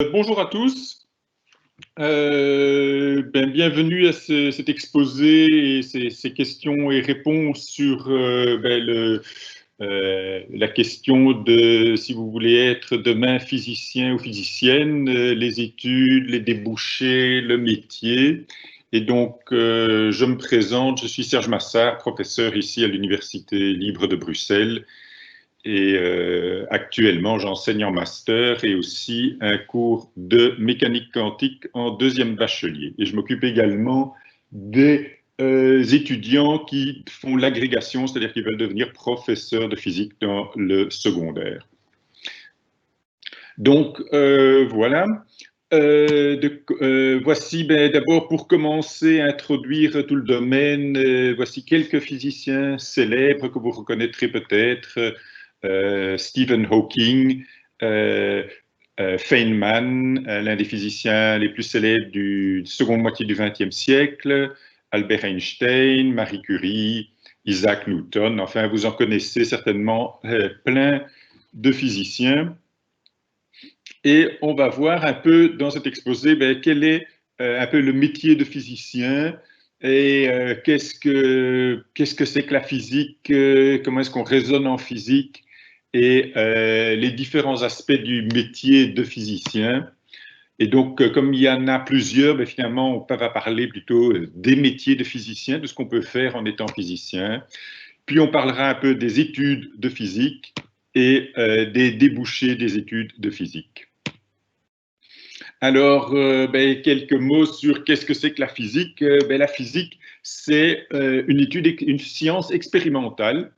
Bonjour à tous, bienvenue à cet exposé et ces questions et réponses sur la question de si vous voulez être demain physicien ou physicienne, les études, les débouchés, le métier. Et donc, je me présente, je suis Serge Massard, professeur ici à l'Université libre de Bruxelles. Et actuellement, j'enseigne en master et aussi un cours de mécanique quantique en deuxième bachelier. Et je m'occupe également des étudiants qui font l'agrégation, c'est-à-dire qui veulent devenir professeurs de physique dans le secondaire. Donc, voilà. Voici d'abord pour commencer à introduire tout le domaine, voici quelques physiciens célèbres que vous reconnaîtrez peut-être. Stephen Hawking, Feynman, l'un des physiciens les plus célèbres du seconde moitié du XXe siècle, Albert Einstein, Marie Curie, Isaac Newton, enfin vous en connaissez certainement plein de physiciens. Et on va voir un peu dans cet exposé quel est un peu le métier de physicien et qu'est-ce que c'est que la physique, comment est-ce qu'on raisonne en physique et les différents aspects du métier de physicien. Et donc, comme il y en a plusieurs, finalement, on va parler plutôt des métiers de physicien, de ce qu'on peut faire en étant physicien. Puis, on parlera un peu des études de physique et des débouchés des études de physique. Alors, quelques mots sur qu'est-ce que c'est que la physique. La physique, c'est une science expérimentale.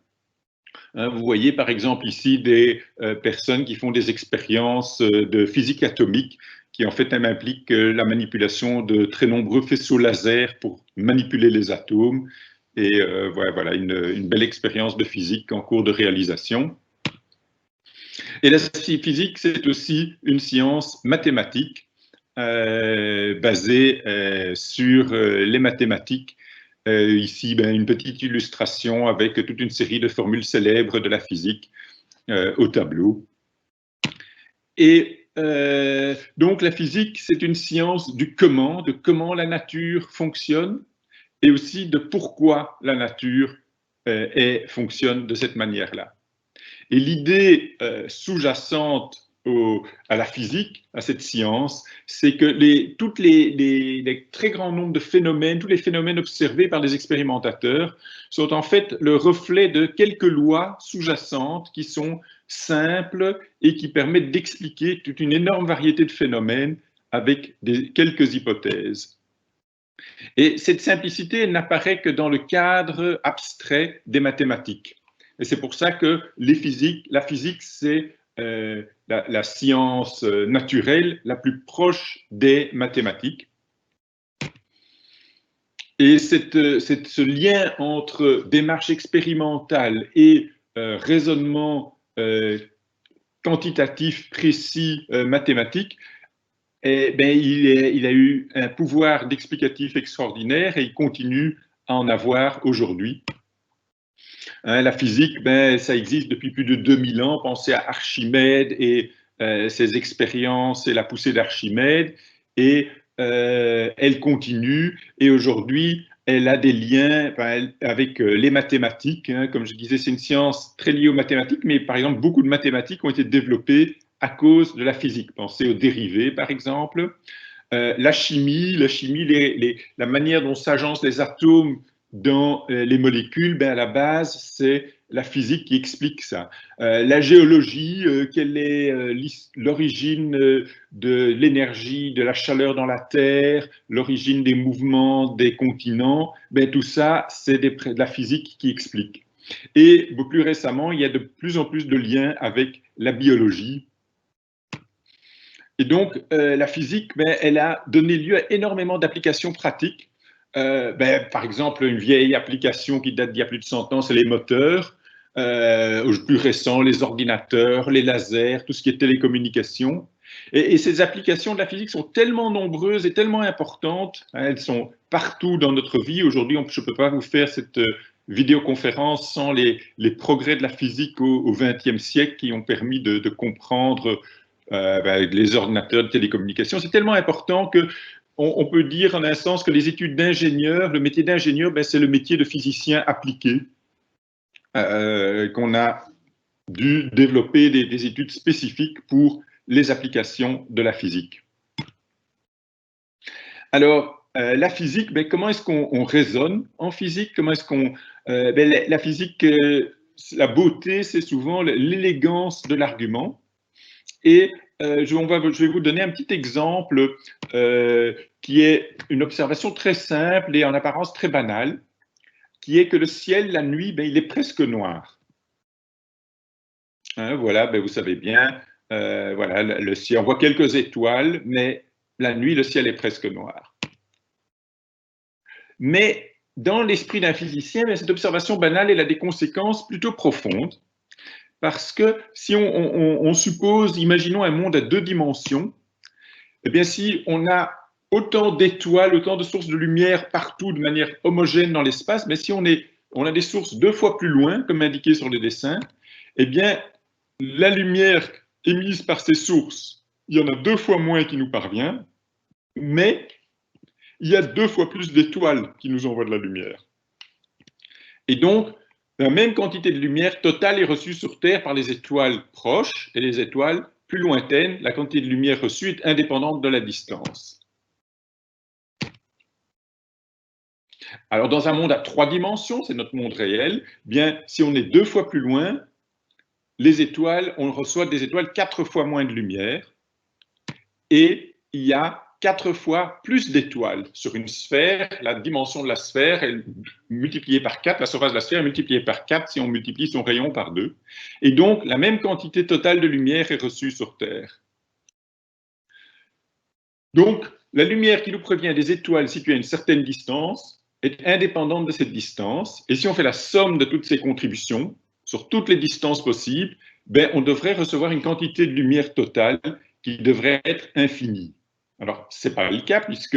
Vous voyez par exemple ici des personnes qui font des expériences de physique atomique qui en fait impliquent la manipulation de très nombreux faisceaux laser pour manipuler les atomes. Et voilà une belle expérience de physique en cours de réalisation. Et la physique, c'est aussi une science mathématique basée sur les mathématiques. Ici, une petite illustration avec toute une série de formules célèbres de la physique au tableau. Et donc, la physique, c'est une science du comment, de comment la nature fonctionne, et aussi de pourquoi la nature fonctionne de cette manière-là. Et l'idée sous-jacente à la physique, à cette science, c'est que tous les très grands nombres de phénomènes, tous les phénomènes observés par les expérimentateurs sont en fait le reflet de quelques lois sous-jacentes qui sont simples et qui permettent d'expliquer toute une énorme variété de phénomènes avec quelques hypothèses. Et cette simplicité n'apparaît que dans le cadre abstrait des mathématiques. Et c'est pour ça que la physique, c'est la science naturelle la plus proche des mathématiques. Et ce lien entre démarche expérimentale et raisonnement quantitatif précis mathématique, il a eu un pouvoir d'explicatif extraordinaire et il continue à en avoir aujourd'hui. La physique, ça existe depuis plus de 2000 ans. Pensez à Archimède et ses expériences et la poussée d'Archimède. Et elle continue. Et aujourd'hui, elle a des liens avec les mathématiques. Comme je disais, c'est une science très liée aux mathématiques. Mais par exemple, beaucoup de mathématiques ont été développées à cause de la physique. Pensez aux dérivés, par exemple. La chimie, la manière dont s'agencent les atomes dans les molécules, à la base, c'est la physique qui explique ça. La géologie, quelle est l'origine de l'énergie, de la chaleur dans la Terre, l'origine des mouvements des continents, tout ça, c'est de la physique qui explique. Et plus récemment, il y a de plus en plus de liens avec la biologie. Et donc, la physique, elle a donné lieu à énormément d'applications pratiques. Par exemple, une vieille application qui date d'il y a plus de 100 ans, c'est les moteurs. Plus récents, les ordinateurs, les lasers, tout ce qui est télécommunication. Et ces applications de la physique sont tellement nombreuses et tellement importantes, elles sont partout dans notre vie. Aujourd'hui, je ne peux pas vous faire cette vidéoconférence sans les progrès de la physique au XXe siècle qui ont permis de comprendre les ordinateurs de télécommunication. C'est tellement important que on peut dire en un sens que les études d'ingénieur, le métier d'ingénieur, c'est le métier de physicien appliqué, qu'on a dû développer des études spécifiques pour les applications de la physique. Alors, la physique, comment est-ce qu'on raisonne en physique? Comment est-ce qu'on la physique, la beauté, c'est souvent l'élégance de l'argument. Et je vais vous donner un petit exemple qui est une observation très simple et en apparence très banale, qui est que le ciel, la nuit, il est presque noir. Hein, voilà, vous savez bien, voilà, le ciel, on voit quelques étoiles, mais la nuit, le ciel est presque noir. Mais dans l'esprit d'un physicien, cette observation banale, elle a des conséquences plutôt profondes. Parce que si on suppose, imaginons un monde à 2 dimensions, eh bien si on a autant d'étoiles, autant de sources de lumière partout de manière homogène dans l'espace, mais si on a des sources 2 fois plus loin, comme indiqué sur le dessin, eh bien la lumière émise par ces sources, il y en a 2 fois moins qui nous parvient, mais il y a 2 fois plus d'étoiles qui nous envoient de la lumière. Et donc, la même quantité de lumière totale est reçue sur Terre par les étoiles proches et les étoiles plus lointaines. La quantité de lumière reçue est indépendante de la distance. Alors, dans un monde à 3 dimensions, c'est notre monde réel, bien, si on est 2 fois plus loin, les étoiles, on reçoit des étoiles 4 fois moins de lumière et il y a 4 fois plus d'étoiles sur une sphère. La dimension de la sphère est multipliée par 4, la surface de la sphère est multipliée par 4 si on multiplie son rayon par 2. Et donc, la même quantité totale de lumière est reçue sur Terre. Donc, la lumière qui nous provient des étoiles situées à une certaine distance est indépendante de cette distance. Et si on fait la somme de toutes ces contributions sur toutes les distances possibles, on devrait recevoir une quantité de lumière totale qui devrait être infinie. Alors, ce n'est pas le cas puisque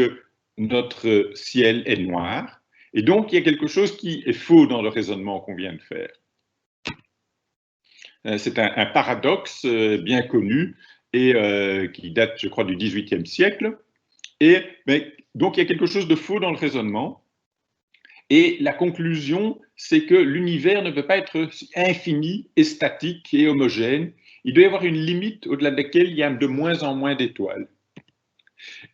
notre ciel est noir et donc il y a quelque chose qui est faux dans le raisonnement qu'on vient de faire. C'est un paradoxe bien connu et qui date, je crois, du XVIIIe siècle. Et donc il y a quelque chose de faux dans le raisonnement et la conclusion, c'est que l'univers ne peut pas être infini et statique et homogène. Il doit y avoir une limite au-delà de laquelle il y a de moins en moins d'étoiles.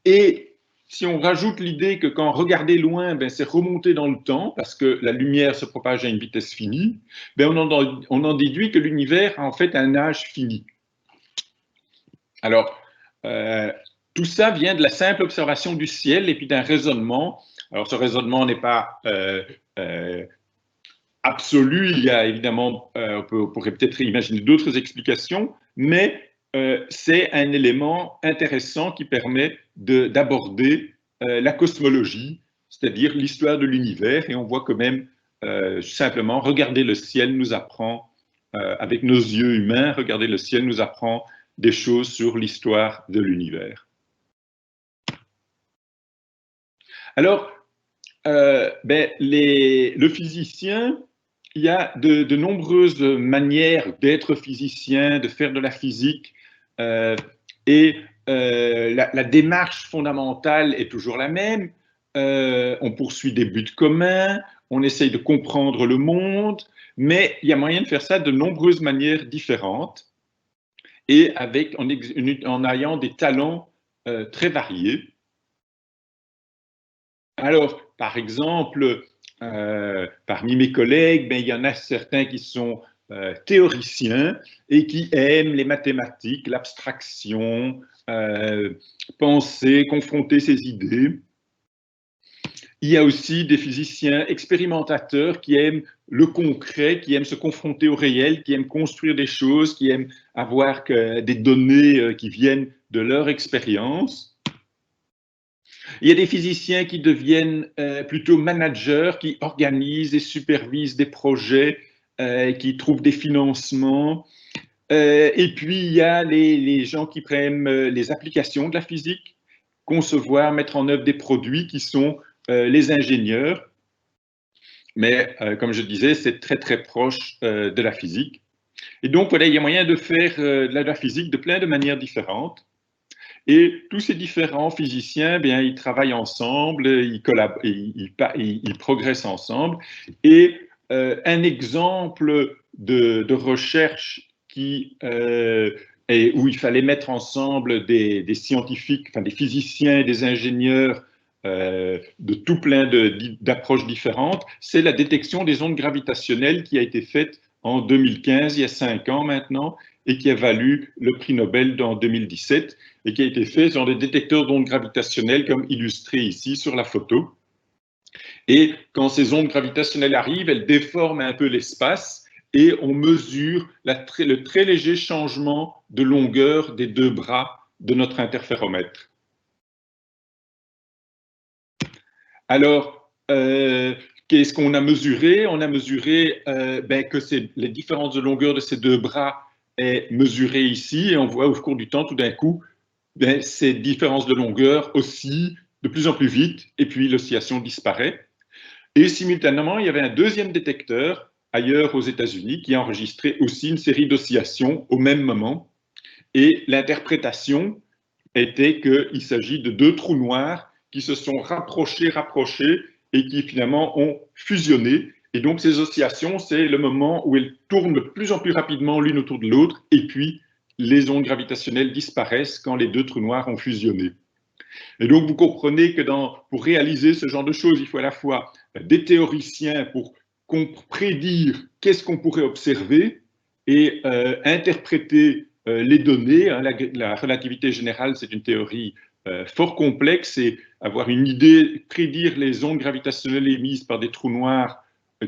Et si on rajoute l'idée que quand regarder loin, c'est remonter dans le temps, parce que la lumière se propage à une vitesse finie, on en déduit que l'univers a en fait un âge fini. Alors, tout ça vient de la simple observation du ciel et puis d'un raisonnement. Alors, ce raisonnement n'est pas absolu, il y a évidemment, on pourrait peut-être imaginer d'autres explications, mais c'est un élément intéressant qui permet d'aborder la cosmologie, c'est-à-dire l'histoire de l'univers, et on voit que même simplement regarder le ciel nous apprend, avec nos yeux humains, regarder le ciel nous apprend des choses sur l'histoire de l'univers. Alors, le physicien, il y a de nombreuses manières d'être physicien, de faire de la physique, et la démarche fondamentale est toujours la même. On poursuit des buts communs, on essaye de comprendre le monde, mais il y a moyen de faire ça de nombreuses manières différentes et en ayant des talents très variés. Alors, par exemple, parmi mes collègues, il y en a certains qui sont théoriciens et qui aiment les mathématiques, l'abstraction, penser, confronter ses idées. Il y a aussi des physiciens expérimentateurs qui aiment le concret, qui aiment se confronter au réel, qui aiment construire des choses, qui aiment avoir des données qui viennent de leur expérience. Il y a des physiciens qui deviennent plutôt managers, qui organisent et supervisent des projets, qui trouvent des financements. Et puis, il y a les gens qui prennent les applications de la physique, concevoir, mettre en œuvre des produits qui sont les ingénieurs. Mais comme je disais, c'est très, très proche de la physique. Et donc, voilà, il y a moyen de faire de la physique de plein de manières différentes. Et tous ces différents physiciens, bien, ils travaillent ensemble, ils progressent ensemble. Et un exemple de recherche où il fallait mettre ensemble des scientifiques, enfin des physiciens et des ingénieurs de tout plein d'approches différentes, c'est la détection des ondes gravitationnelles qui a été faite en 2015, il y a 5 ans maintenant, et qui a valu le prix Nobel en 2017 et qui a été fait sur des détecteurs d'ondes gravitationnelles comme illustré ici sur la photo. Et quand ces ondes gravitationnelles arrivent, elles déforment un peu l'espace et on mesure le très léger changement de longueur des deux bras de notre interféromètre. Alors, qu'est-ce qu'on a mesuré? On a mesuré que les différences de longueur de ces deux bras est mesurée ici et on voit au cours du temps, tout d'un coup, ces différences de longueur oscillent de plus en plus vite et puis l'oscillation disparaît. Et simultanément, il y avait un deuxième détecteur ailleurs aux États-Unis qui a enregistré aussi une série d'oscillations au même moment. Et l'interprétation était qu'il s'agit de deux trous noirs qui se sont rapprochés et qui finalement ont fusionné. Et donc ces oscillations, c'est le moment où elles tournent de plus en plus rapidement l'une autour de l'autre et puis les ondes gravitationnelles disparaissent quand les deux trous noirs ont fusionné. Et donc, vous comprenez que pour réaliser ce genre de choses, il faut à la fois des théoriciens pour prédire qu'est-ce qu'on pourrait observer et interpréter les données. Hein. La relativité générale, c'est une théorie fort complexe et avoir une idée, prédire les ondes gravitationnelles émises par des trous noirs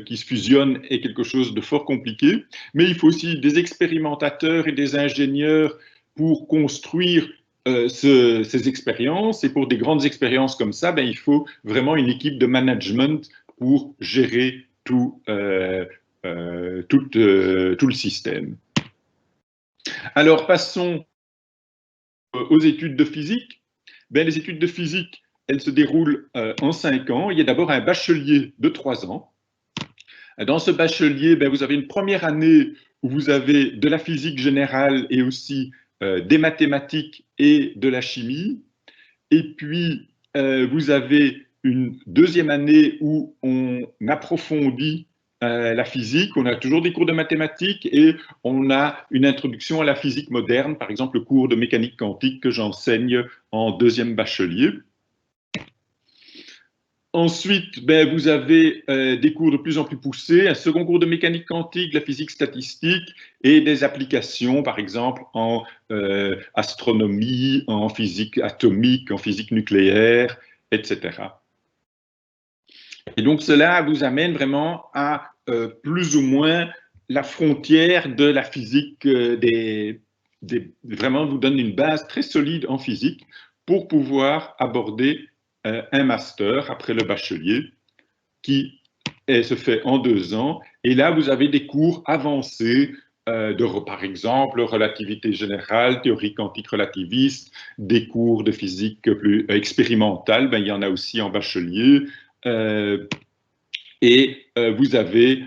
qui se fusionnent est quelque chose de fort compliqué. Mais il faut aussi des expérimentateurs et des ingénieurs pour construire ces expériences. Et pour des grandes expériences comme ça, il faut vraiment une équipe de management pour gérer tout le système. Alors, passons aux études de physique. Les études de physique, elles se déroulent en 5 ans. Il y a d'abord un bachelier de 3 ans. Dans ce bachelier, vous avez une première année où vous avez de la physique générale et aussi des mathématiques et de la chimie. Et puis, vous avez une deuxième année où on approfondit la physique, on a toujours des cours de mathématiques et on a une introduction à la physique moderne, par exemple le cours de mécanique quantique que j'enseigne en deuxième bachelier. Ensuite, vous avez des cours de plus en plus poussés, un second cours de mécanique quantique, de la physique statistique et des applications, par exemple, en astronomie, en physique atomique, en physique nucléaire, etc. Et donc, cela vous amène vraiment à plus ou moins la frontière de la physique, vraiment vous donne une base très solide en physique pour pouvoir aborder un master après le bachelier qui se fait en 2 ans. Et là, vous avez des cours avancés par exemple, relativité générale, théorie quantique relativiste, des cours de physique plus expérimentale, il y en a aussi en bachelier. Et vous avez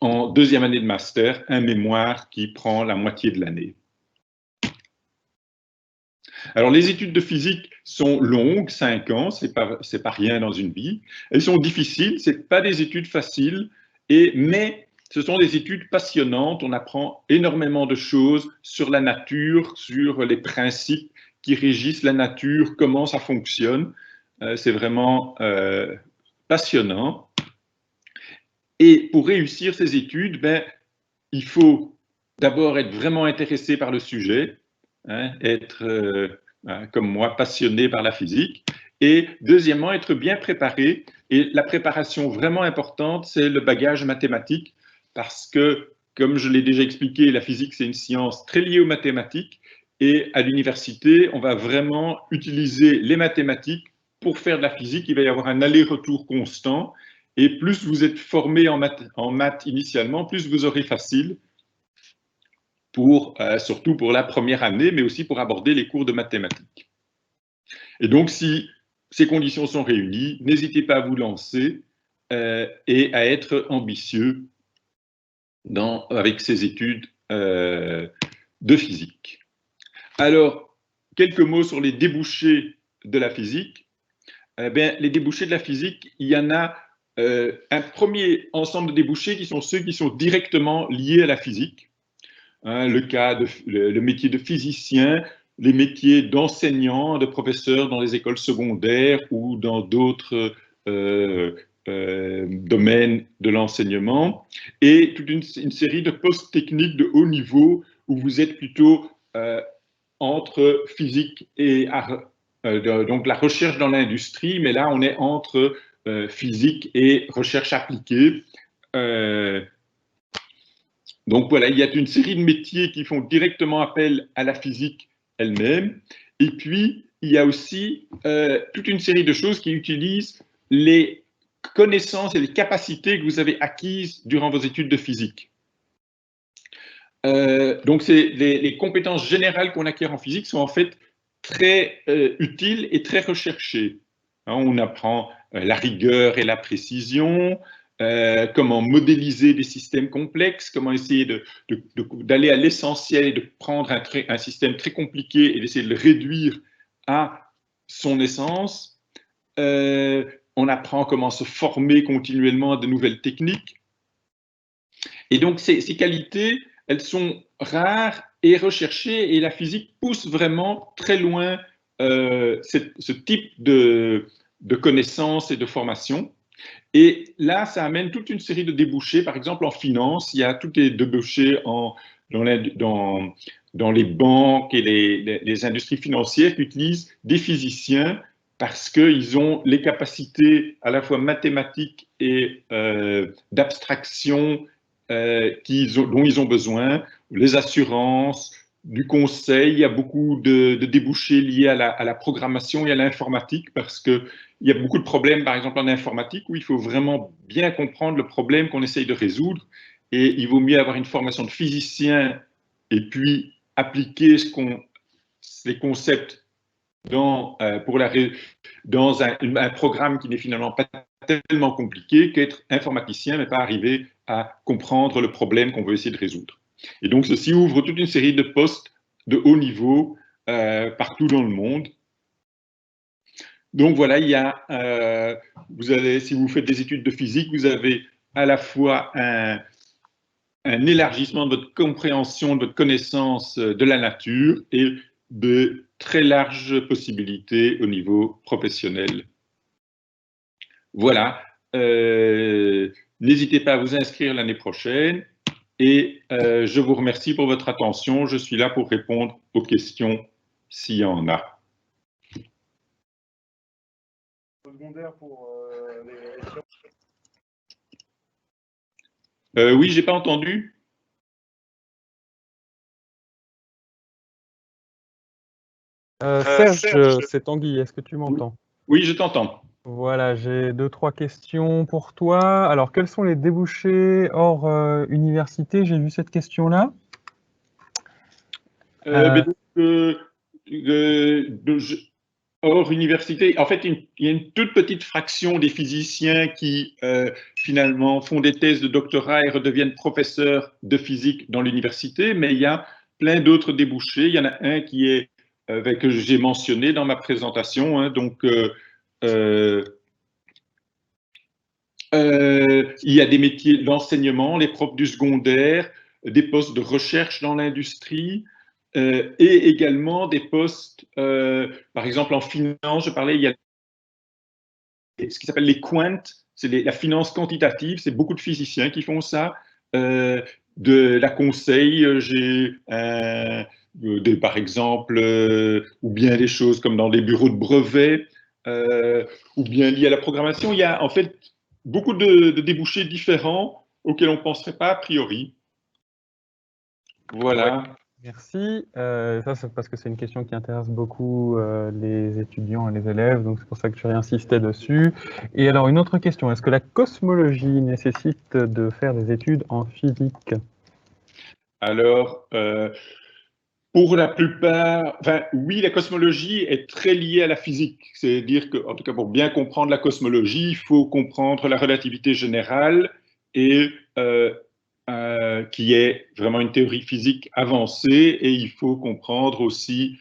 en deuxième année de master un mémoire qui prend la moitié de l'année. Alors, les études de physique sont longues, 5 ans, c'est pas rien dans une vie. Elles sont difficiles, c'est pas des études faciles, mais ce sont des études passionnantes. On apprend énormément de choses sur la nature, sur les principes qui régissent la nature, comment ça fonctionne. C'est vraiment passionnant. Et pour réussir ces études, il faut d'abord être vraiment intéressé par le sujet, hein, être, comme moi, passionné par la physique. Et deuxièmement, être bien préparé. Et la préparation vraiment importante, c'est le bagage mathématique, parce que, comme je l'ai déjà expliqué, la physique, c'est une science très liée aux mathématiques. Et à l'université, on va vraiment utiliser les mathématiques pour faire de la physique. Il va y avoir un aller-retour constant. Et plus vous êtes formé en maths initialement, plus vous aurez facile surtout pour la première année, mais aussi pour aborder les cours de mathématiques. Et donc, si ces conditions sont réunies, n'hésitez pas à vous lancer et à être ambitieux avec ses études de physique. Alors, quelques mots sur les débouchés de la physique. Les débouchés de la physique, il y en a un premier ensemble de débouchés qui sont ceux qui sont directement liés à la physique. Le métier de physicien, les métiers d'enseignant, de professeur dans les écoles secondaires ou dans d'autres domaines de l'enseignement, et toute une série de postes techniques de haut niveau où vous êtes plutôt entre physique et donc la recherche dans l'industrie, mais là on est entre physique et recherche appliquée. Donc voilà, il y a une série de métiers qui font directement appel à la physique elle-même. Et puis, il y a aussi toute une série de choses qui utilisent les connaissances et les capacités que vous avez acquises durant vos études de physique. Donc, les compétences générales qu'on acquiert en physique sont en fait très utiles et très recherchées. On apprend la rigueur et la précision, comment modéliser des systèmes complexes, comment essayer d'aller à l'essentiel et de prendre un système très compliqué et d'essayer de le réduire à son essence. On apprend comment se former continuellement à de nouvelles techniques. Et donc, ces qualités, elles sont rares et recherchées, et la physique pousse vraiment très loin ce type de connaissances et de formation. Et là, ça amène toute une série de débouchés. Par exemple, en finance, il y a tous les débouchés dans les banques et les industries financières qui utilisent des physiciens parce qu'ils ont les capacités à la fois mathématiques et d'abstraction dont ils ont besoin, les assurances, du conseil. Il y a beaucoup de débouchés liés à la programmation et à l'informatique parce qu'il y a beaucoup de problèmes, par exemple en informatique, où il faut vraiment bien comprendre le problème qu'on essaye de résoudre. Et il vaut mieux avoir une formation de physicien et puis appliquer les concepts dans un programme qui n'est finalement pas tellement compliqué qu'être informaticien, mais pas arriver à comprendre le problème qu'on veut essayer de résoudre. Et donc, ceci ouvre toute une série de postes de haut niveau partout dans le monde. Donc voilà, si vous faites des études de physique, vous avez à la fois un élargissement de votre compréhension, de votre connaissance de la nature et de très larges possibilités au niveau professionnel. Voilà. N'hésitez pas à vous inscrire l'année prochaine et je vous remercie pour votre attention. Je suis là pour répondre aux questions s'il y en a. Secondaire pour oui, j'ai pas entendu. Serge, c'est Tanguy, est-ce que tu m'entends? Oui, je t'entends. Voilà, j'ai 2-3 questions pour toi. Alors, quels sont les débouchés hors université? J'ai vu cette question-là. Hors université, en fait, il y a une toute petite fraction des physiciens qui finalement font des thèses de doctorat et redeviennent professeurs de physique dans l'université, mais il y a plein d'autres débouchés. Il y en a un qui est que j'ai mentionné dans ma présentation, hein, donc il y a des métiers d'enseignement, les profs du secondaire, des postes de recherche dans l'industrie, et également des postes, par exemple en finance, je parlais, il y a ce qui s'appelle les quants, c'est la finance quantitative, c'est beaucoup de physiciens qui font ça. De la conseil, j'ai par exemple, ou bien des choses comme dans les bureaux de brevets, ou bien liées à la programmation. Il y a en fait beaucoup de débouchés différents auxquels on ne penserait pas a priori. Voilà. Ouais, merci. Ça, c'est parce que c'est une question qui intéresse beaucoup les étudiants et les élèves, donc c'est pour ça que je réinsistais dessus. Et alors, une autre question, est-ce que la cosmologie nécessite de faire des études en physique? Alors, pour la plupart, enfin, oui, la cosmologie est très liée à la physique. C'est-à-dire que, en tout cas, pour bien comprendre la cosmologie, il faut comprendre la relativité générale et qui est vraiment une théorie physique avancée, et il faut comprendre aussi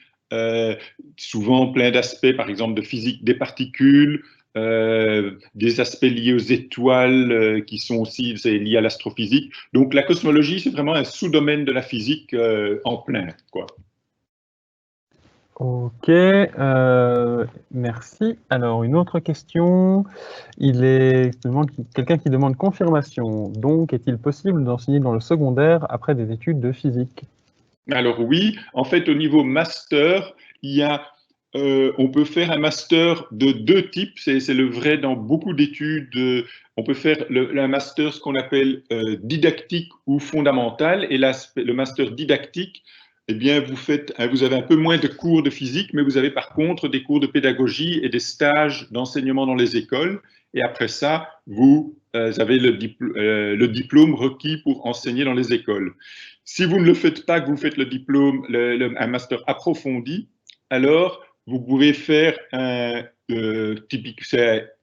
souvent plein d'aspects, par exemple de physique des particules, des aspects liés aux étoiles qui sont aussi liés à l'astrophysique. Donc la cosmologie, c'est vraiment un sous-domaine de la physique en plein, quoi. Ok, merci. Alors, une autre question. Quelqu'un qui demande confirmation. Donc, est-il possible d'enseigner dans le secondaire après des études de physique? Alors oui, en fait, au niveau master, on peut faire un master de deux types. C'est le vrai dans beaucoup d'études. On peut faire un master, ce qu'on appelle didactique ou fondamental. Et le master didactique, eh bien, vous avez un peu moins de cours de physique, mais vous avez par contre des cours de pédagogie et des stages d'enseignement dans les écoles. Et après ça, vous avez le diplôme requis pour enseigner dans les écoles. Si vous ne le faites pas, que vous faites le diplôme, un master approfondi, alors vous pouvez faire c'est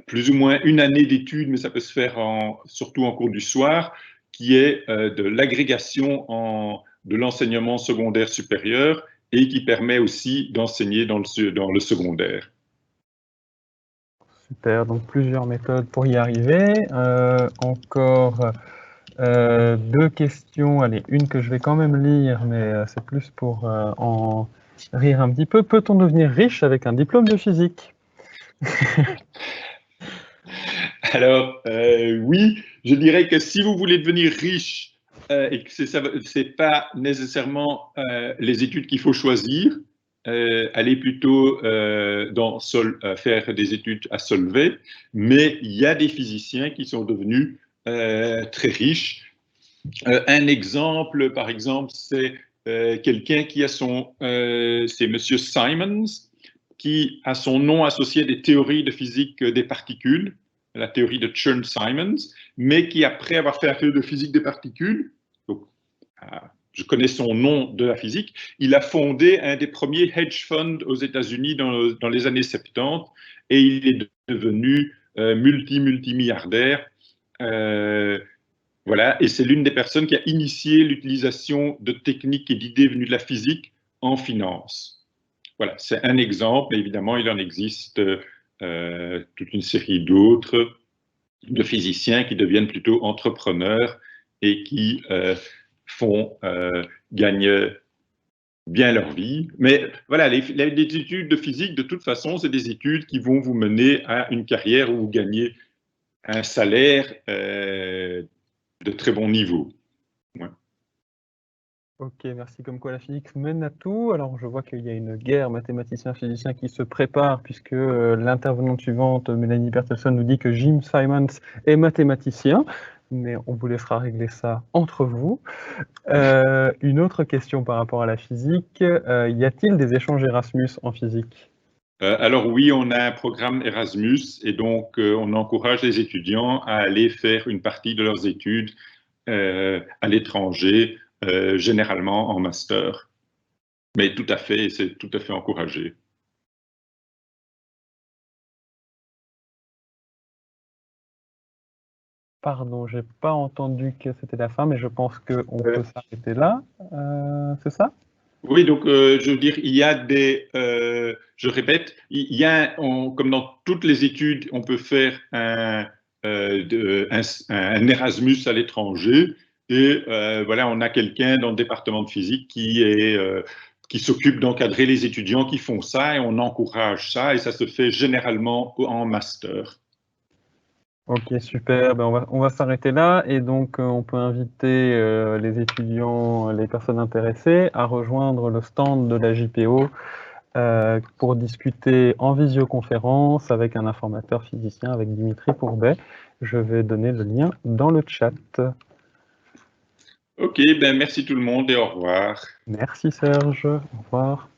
plus ou moins une année d'études, mais ça peut se faire surtout en cours du soir, qui est de l'agrégation de l'enseignement secondaire supérieur et qui permet aussi d'enseigner dans le secondaire. Super, donc plusieurs méthodes pour y arriver. Encore deux questions, allez, une que je vais quand même lire, mais c'est plus pour en rire un petit peu. Peut-on devenir riche avec un diplôme de physique? Alors, oui, je dirais que si vous voulez devenir riche et que c'est pas nécessairement les études qu'il faut choisir, allez plutôt faire des études à Solvay, mais il y a des physiciens qui sont devenus très riches. Un exemple, par exemple, c'est quelqu'un qui a c'est Monsieur Simons, qui a son nom associé des théories de physique des particules, la théorie de Chern-Simons, mais qui, après avoir fait la théorie de physique des particules, donc, je connais son nom de la physique, il a fondé un des premiers hedge funds aux États-Unis dans les années 70, et il est devenu multimilliardaire. Voilà, et c'est l'une des personnes qui a initié l'utilisation de techniques et d'idées venues de la physique en finance. Voilà, c'est un exemple, mais évidemment, il en existe toute une série d'autres de physiciens qui deviennent plutôt entrepreneurs et qui gagnent bien leur vie. Mais voilà, les études de physique, de toute façon, c'est des études qui vont vous mener à une carrière où vous gagnez un salaire de très bon niveau. Ouais. Ok, merci. Comme quoi la physique mène à tout. Alors je vois qu'il y a une guerre mathématicien-physicien qui se prépare puisque l'intervenante suivante, Mélanie Bertelson, nous dit que Jim Simons est mathématicien, mais on vous laissera régler ça entre vous. Une autre question par rapport à la physique, y a-t-il des échanges Erasmus en physique? Alors oui, on a un programme Erasmus et donc on encourage les étudiants à aller faire une partie de leurs études à l'étranger, généralement en master. Mais tout à fait, c'est tout à fait encouragé. Pardon, j'ai pas entendu que c'était la fin, mais je pense qu'on peut s'arrêter là. C'est ça? Oui, donc je veux dire, il y a je répète, comme dans toutes les études, on peut faire un Erasmus à l'étranger. Et voilà, on a quelqu'un dans le département de physique qui s'occupe d'encadrer les étudiants qui font ça et on encourage ça et ça se fait généralement en master. Ok, super. Ben, on va s'arrêter là et donc on peut inviter les étudiants, les personnes intéressées à rejoindre le stand de la JPO pour discuter en visioconférence avec un informateur physicien, avec Dimitri Courbet. Je vais donner le lien dans le chat. Ok, ben merci tout le monde et au revoir. Merci Serge, au revoir.